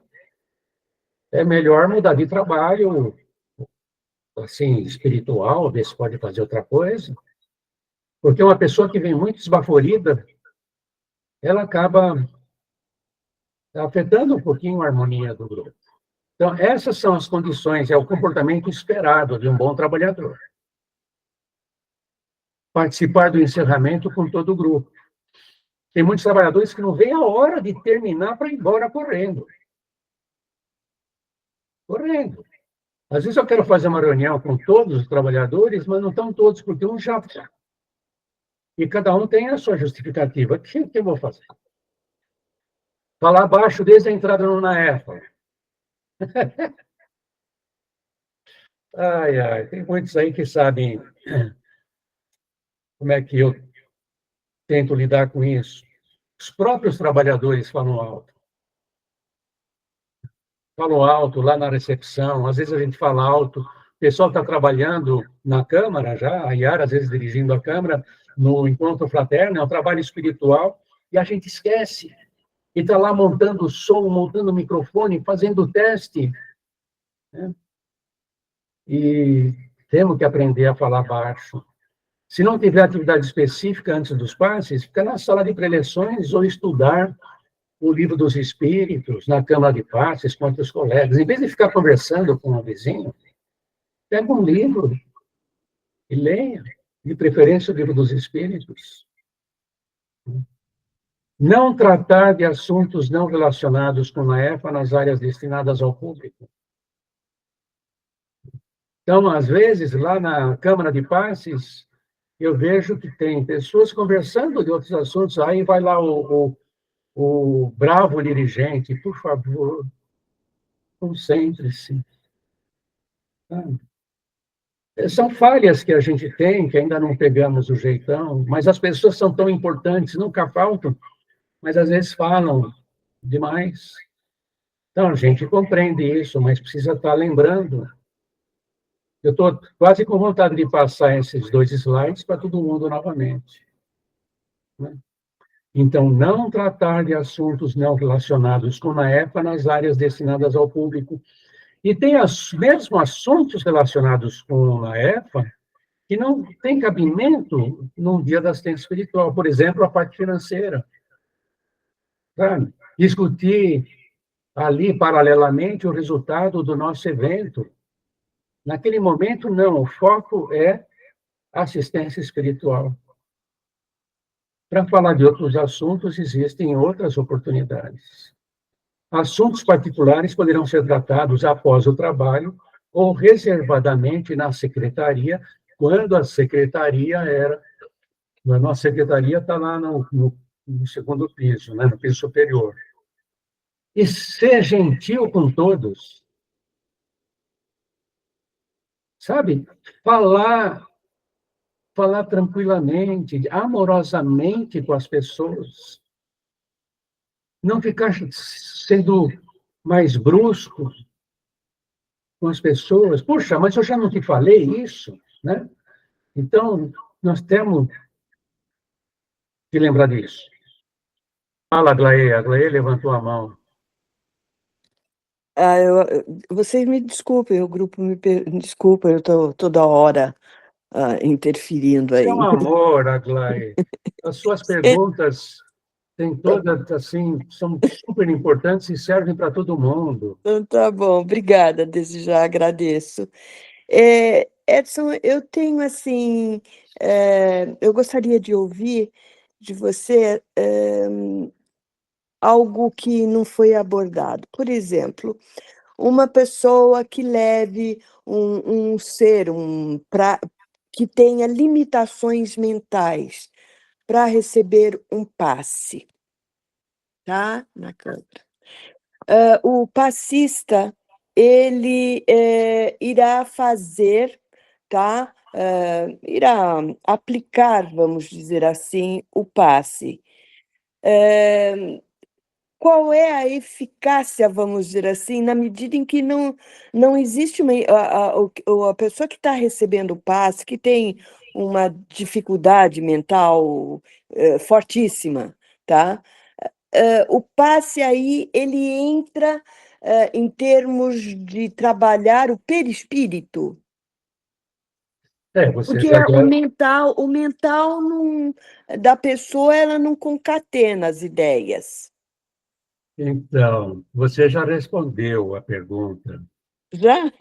É melhor mudar de trabalho, assim, espiritual, ver se pode fazer outra coisa. Porque uma pessoa que vem muito esbaforida, ela acaba afetando um pouquinho a harmonia do grupo. Então, essas são as condições, é o comportamento esperado de um bom trabalhador. Participar do encerramento com todo o grupo. Tem muitos trabalhadores que não veem a hora de terminar para ir embora correndo. Correndo. Às vezes eu quero fazer uma reunião com todos os trabalhadores, mas não estão todos, porque um já... E cada um tem a sua justificativa. O que eu vou fazer? Falar baixo desde a entrada no NAEFA. Ai, ai, tem muitos aí que sabem como é que eu tento lidar com isso. Os próprios trabalhadores falam alto. Falam alto lá na recepção, às vezes a gente fala alto. O pessoal está trabalhando na Câmara já, a Yara, às vezes, dirigindo a Câmara, no encontro fraterno, é um trabalho espiritual, e a gente esquece. E está lá montando o som, montando o microfone, fazendo o teste. Né? E temos que aprender a falar baixo. Se não tiver atividade específica antes dos passes, fica na sala de preleções ou estudar o livro dos espíritos, na Câmara de Passes, com outros colegas. Em vez de ficar conversando com um vizinho, pega um livro e leia, de preferência o livro dos espíritos. Não tratar de assuntos não relacionados com a EFA nas áreas destinadas ao público. Então, às vezes, lá na Câmara de Passes, eu vejo que tem pessoas conversando de outros assuntos, aí vai lá o bravo dirigente, por favor, concentre-se. São falhas que a gente tem, que ainda não pegamos o jeitão, mas as pessoas são tão importantes, nunca faltam, mas às vezes falam demais. Então, a gente compreende isso, mas precisa estar lembrando. Eu estou quase com vontade de passar esses 2 slides para todo mundo novamente. Então, não tratar de assuntos não relacionados com a EFA nas áreas destinadas ao público. E tem mesmo assuntos relacionados com a EFA que não tem cabimento num dia da assistência espiritual. Por exemplo, a parte financeira. Sabe? Discutir ali, paralelamente, o resultado do nosso evento. Naquele momento, não. O foco é assistência espiritual. Para falar de outros assuntos, existem outras oportunidades. Assuntos particulares poderão ser tratados após o trabalho ou reservadamente na secretaria, quando a secretaria era... A nossa secretaria está lá no segundo piso, né, no piso superior. E ser gentil com todos. Sabe? Falar tranquilamente, amorosamente com as pessoas. Não ficar sendo mais brusco com as pessoas. Puxa, mas eu já não te falei isso, né? Então, nós temos que lembrar disso. Fala, Aglaê. Aglaê levantou a mão. Vocês me desculpem, o grupo me desculpa, eu estou toda hora interferindo Você é aí. um amor, Aglaé. As suas perguntas têm todas, assim, são super importantes e servem para todo mundo. Então, tá bom, obrigada, desde já agradeço. Edson, eu tenho assim, eu gostaria de ouvir de você algo que não foi abordado. Por exemplo, uma pessoa que leve um ser, que tenha limitações mentais para receber um passe, tá? Na câmera. O passista, ele irá fazer, tá? Irá aplicar, vamos dizer assim, o passe. Qual é a eficácia, vamos dizer assim, na medida em que não existe a pessoa que está recebendo o passe, que tem uma dificuldade mental fortíssima, tá? O passe aí, ele entra em termos de trabalhar o perispírito, Você porque já o mental da pessoa, ela não concatena as ideias. Então, você já respondeu a pergunta. Já?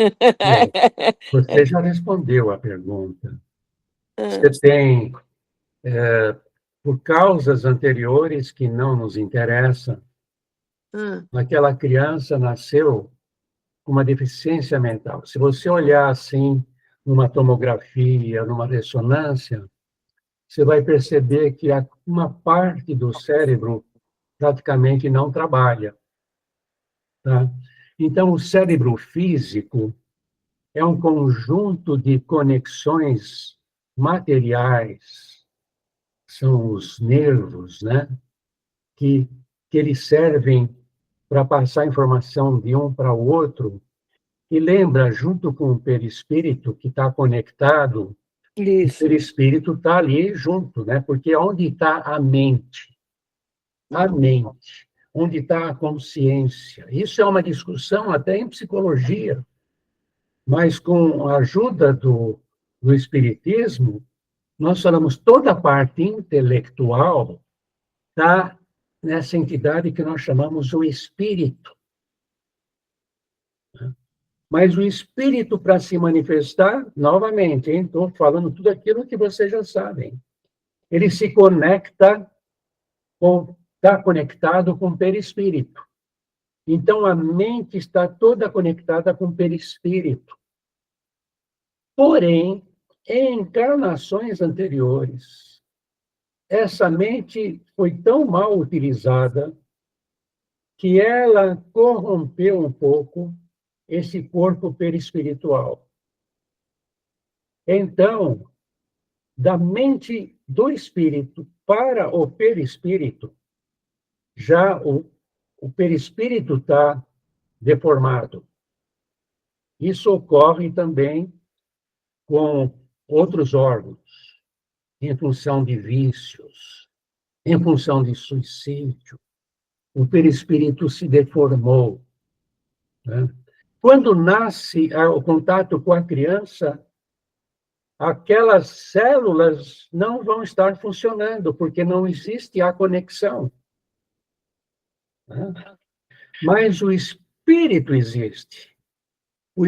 Você já respondeu a pergunta. Ah, Você tem, por causas anteriores que não nos interessam, ah, aquela criança nasceu com uma deficiência mental. Se você olhar assim, numa tomografia, numa ressonância, você vai perceber que uma parte do cérebro praticamente não trabalha. Tá? Então, o cérebro físico é um conjunto de conexões materiais, são os nervos, né? Que, que eles servem para passar informação de um para o outro, e lembra, junto com o perispírito, que está conectado, o isso. perispírito está ali junto, né? Porque onde está a mente? A mente. Onde está a consciência? Isso é uma discussão até em psicologia, mas com a ajuda do Espiritismo, nós falamos toda a parte intelectual está nessa entidade que nós chamamos o espírito. Mas o espírito, para se manifestar, novamente, estou falando tudo aquilo que vocês já sabem, ele se conecta, está conectado com o perispírito. Então, a mente está toda conectada com o perispírito. Porém, em encarnações anteriores, essa mente foi tão mal utilizada que ela corrompeu um pouco esse corpo perispiritual. Então, da mente do espírito para o perispírito, já o perispírito está deformado. Isso ocorre também com outros órgãos, em função de vícios, em função de suicídio. O perispírito se deformou, né? Quando nasce o contato com a criança, aquelas células não vão estar funcionando, porque não existe a conexão, né? Mas o espírito existe. O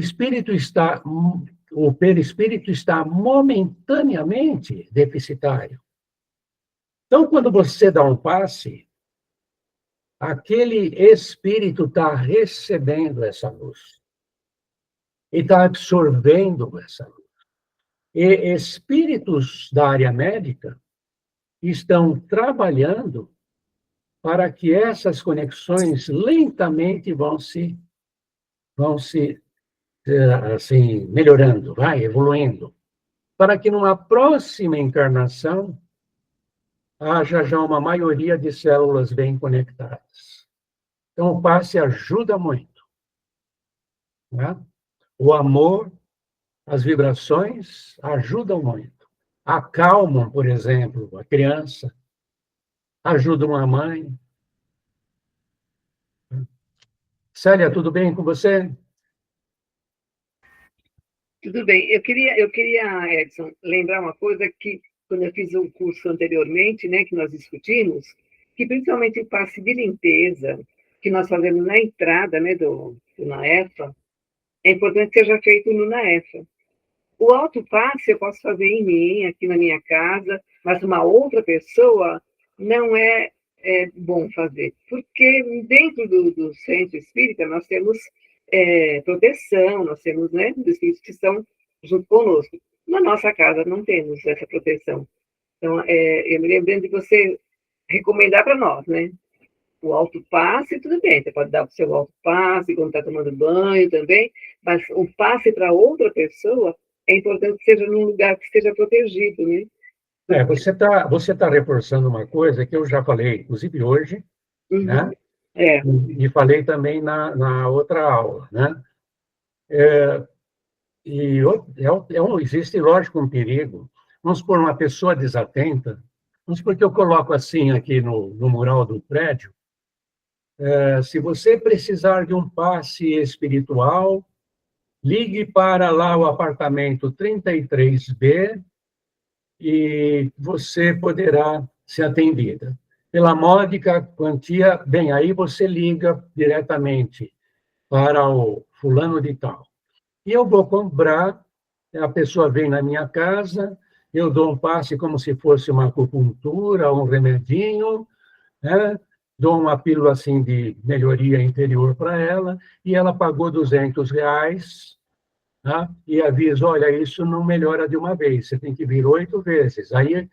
perispírito está momentaneamente deficitário. Então, quando você dá um passe, aquele espírito está recebendo essa luz e está absorvendo essa luz. E espíritos da área médica estão trabalhando para que essas conexões lentamente vão se assim melhorando, evoluindo, para que numa próxima encarnação haja já uma maioria de células bem conectadas. Então o passe ajuda muito, né? O amor, as vibrações ajudam muito. Acalmam, por exemplo, a criança, ajudam a mãe. Célia, tudo bem com você? Tudo bem. Eu queria, Edson, lembrar uma coisa que, quando eu fiz o curso anteriormente, né, que nós discutimos, que principalmente o passe de limpeza que nós fazemos na entrada, né, do NAEFA, é importante que seja feito no NAEFA. O autopasse eu posso fazer em mim, aqui na minha casa, mas uma outra pessoa não é bom fazer, porque dentro do centro espírita nós temos proteção, nós temos, né, os espíritos que estão junto conosco. Na nossa casa não temos essa proteção. Então, eu me lembro de você recomendar para nós, né? O autopasse, tudo bem, você pode dar para o seu autopasse quando está tomando banho também, mas o passe para outra pessoa é importante que seja num lugar que esteja protegido, né? Você tá reforçando uma coisa que eu já falei, inclusive hoje, Uhum. né? É. E falei também na outra aula, né? Existe, lógico, um perigo. Vamos supor uma pessoa desatenta, vamos supor que eu coloco assim aqui no mural do prédio, se você precisar de um passe espiritual, ligue para lá o apartamento 33B e você poderá ser atendida. Pela módica quantia, bem, aí você liga diretamente para o fulano de tal. E eu vou comprar, a pessoa vem na minha casa, eu dou um passe como se fosse uma acupuntura, um remedinho, né? Dou uma pílula assim de melhoria interior para ela, e ela pagou R$ 200, tá? E aviso, olha, isso não melhora de uma vez, você tem que vir 8 vezes. Aí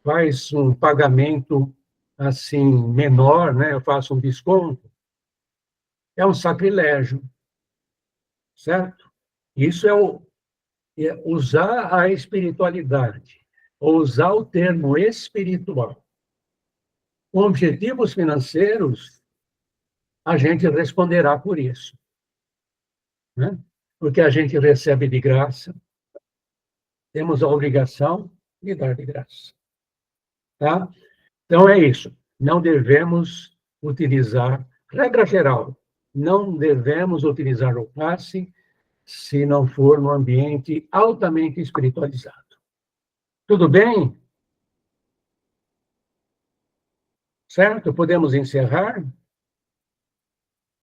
faz um pagamento assim menor, né? Eu faço um desconto. É um sacrilégio, certo? Isso é usar a espiritualidade, ou usar o termo espiritual. Com objetivos financeiros, a gente responderá por isso, né? Porque a gente recebe de graça, temos a obrigação de dar de graça, tá? Então é isso. Não devemos utilizar, regra geral, não devemos utilizar o passe se não for no ambiente altamente espiritualizado. Tudo bem? Certo? Podemos encerrar?